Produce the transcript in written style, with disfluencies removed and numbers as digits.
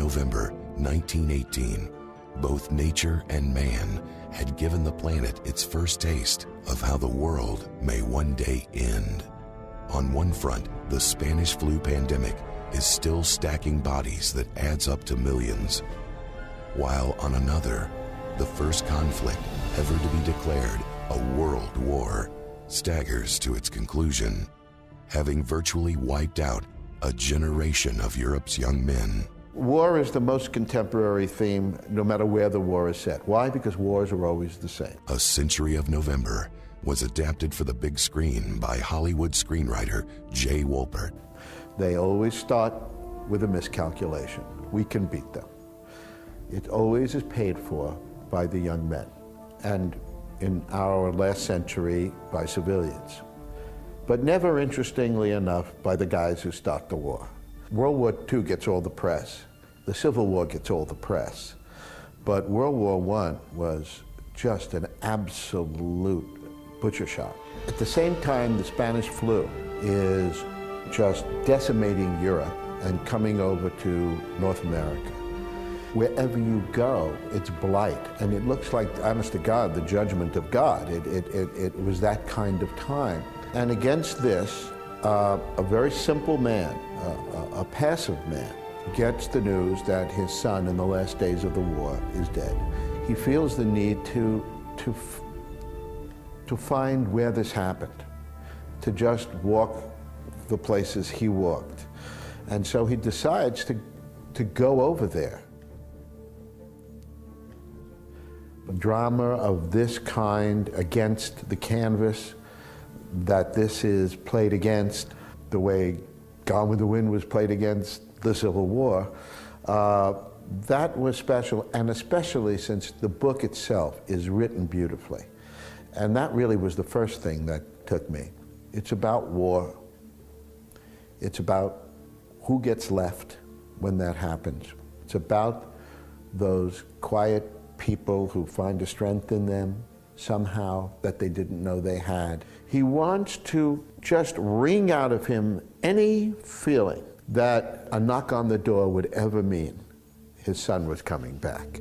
November 1918, both nature and man had given the planet its first taste of how the world may one day end. On one front, the Spanish flu pandemic is still stacking bodies that adds up to millions, while on another, the first conflict ever to be declared a world war staggers to its conclusion, having virtually wiped out a generation of Europe's young men. War is the most contemporary theme, no matter where the war is set. Why? Because wars are always the same. A Century of November was adapted for the big screen by Hollywood screenwriter Jay Wolpert. They always start with a miscalculation. We can beat them. It always is paid for by the young men, and in our last century, by civilians. But never, interestingly enough, by the guys who start the war. World War II gets all the press. The Civil War gets all the press. But World War I was just an absolute butcher shop. At the same time, the Spanish flu is just decimating Europe and coming over to North America. Wherever you go, it's blight. And it looks like, honest to God, the judgment of God. It was that kind of time. And against this, a very simple man, a passive man, gets the news that his son in the last days of the war is dead. He feels the need to find where this happened, to just walk the places he walked. And so he decides to go over there. A drama of this kind against the canvas that this is played against, the way Gone with the Wind was played against the Civil War, that was special, and especially since the book itself is written beautifully. And that really was the first thing that took me. It's about war. It's about who gets left when that happens. It's about those quiet people who find a strength in them somehow that they didn't know they had. He wants to just wring out of him any feeling that a knock on the door would ever mean his son was coming back.